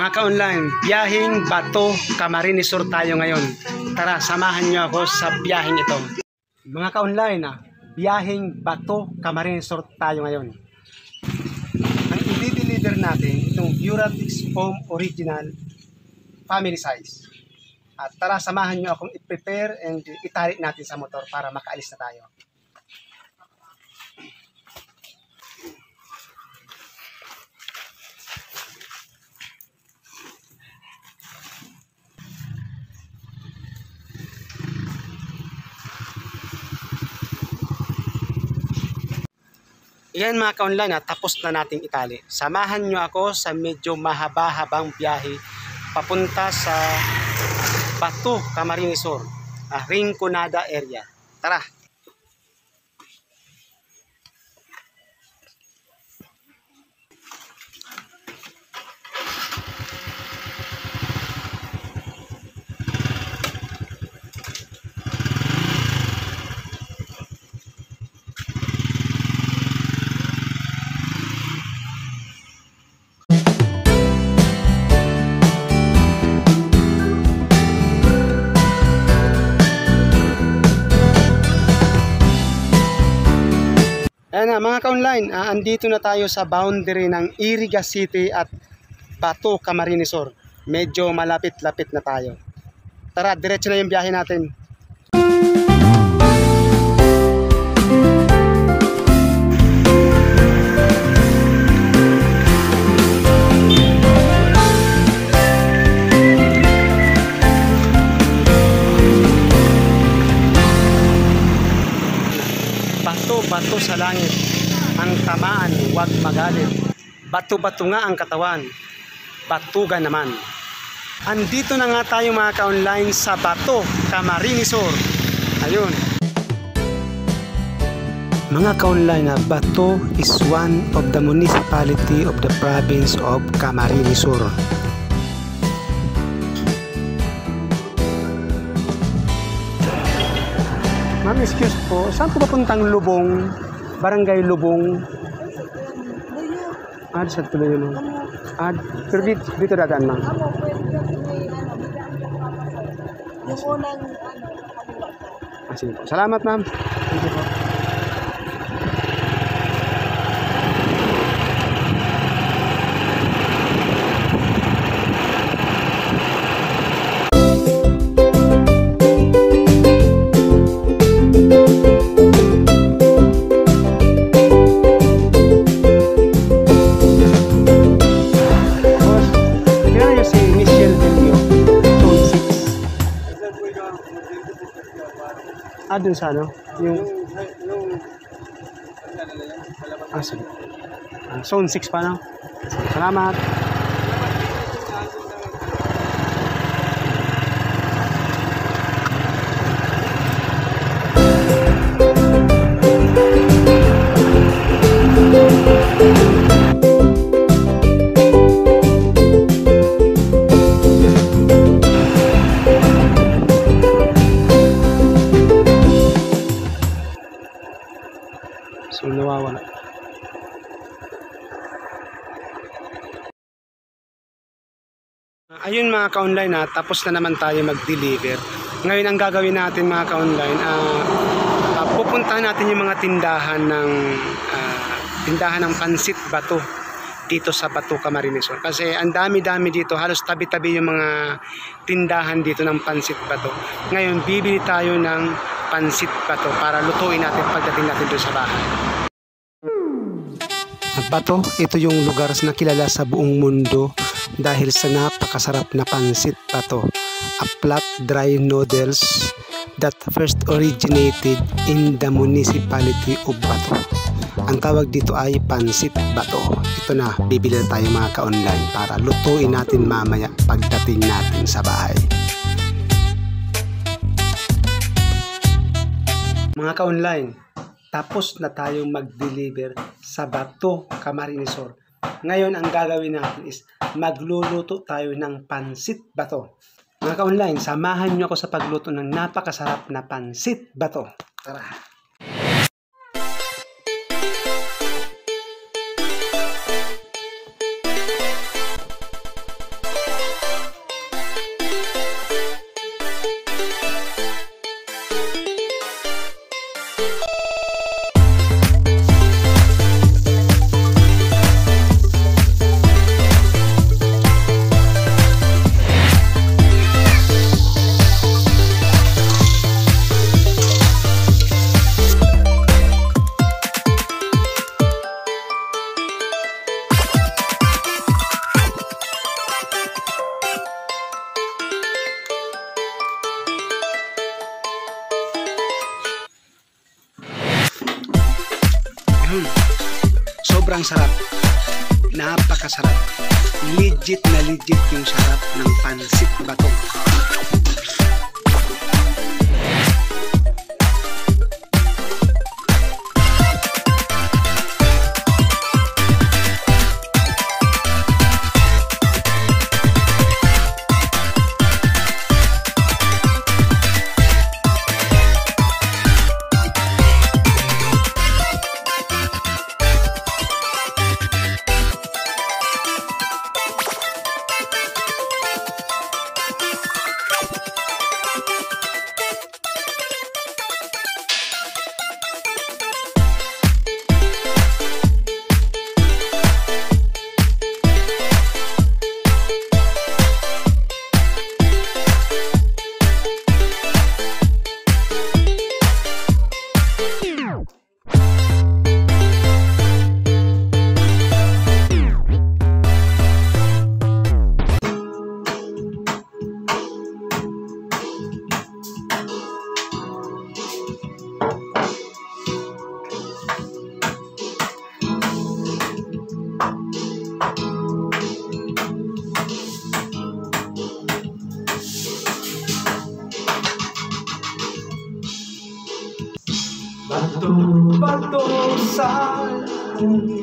Mga ka-online, biyaheng Bato, Camarines Sur tayo ngayon. Tara, samahan niyo ako sa biyaheng ito. Mga ka-online, biyaheng Bato, Camarines Sur tayo ngayon. Ang i-deliver natin itong Duratix Foam Original Family Size. At tara, samahan niyo akong i-prepare and itali natin sa motor para makaalis na tayo. Yan mga ka-online, tapos na nating itali. Samahan nyo ako sa medyo mahaba-habang biyahe papunta sa Bato, Camarines Sur, Rinconada area. Tara! Ayan na mga ka-online, andito na tayo sa boundary ng Iriga City at Bato, Camarines Sur. Medyo malapit-lapit na tayo. Tara, diretso na yung biyahe natin. Bato sa langit, ang tamaan huwag magalit. Bato-bato nga ang katawan, batugan naman. Andito na nga tayo mga ka-online sa Bato, Camarines Sur. Ayun. Mga ka-online, Bato is one of the municipality of the province of Camarines Sur. Ma'am, excuse po, saan po papuntang Lubong? Barangay Lubong? Saan tuloy yun? Pero dito dadaan, ma'am? Yung unang sige po. Salamat, ma'am. Thank you po. Dun sa ano? Yung sige. Zone 6 pa, no? Salamat. So, nawawala. Ayun mga ka-online, tapos na naman tayo mag-deliver. Ngayon ang gagawin natin mga ka-online, pupuntahan natin yung mga tindahan ng Pansit Bato dito sa Bato, Camarines Sur. Kasi ang dami-dami dito, halos tabi-tabi yung mga tindahan dito ng Pansit Bato. Ngayon bibili tayo ng Pansit Bato para lutuin natin pagdating natin doon sa bahay. Bato, ito yung lugar na kilala sa buong mundo dahil sa napakasarap na Pansit Bato, a flat dry noodles that first originated in the municipality of Bato. Ang tawag dito ay Pansit Bato. Ito na, bibili na tayo mga ka-online para lutuin natin mamaya pagdating natin sa bahay. Mga ka-online, tapos na tayong mag-deliver sa Bato, Camarines Sur. Ngayon ang gagawin natin is magluluto tayo ng Pansit Bato. Mga ka-online, samahan nyo ako sa pagluto ng napakasarap na Pansit Bato. Tara! Sobrang sarap. Napakasarap. Legit na legit yung sarap ng pansit bato. Bato, bato sa langit.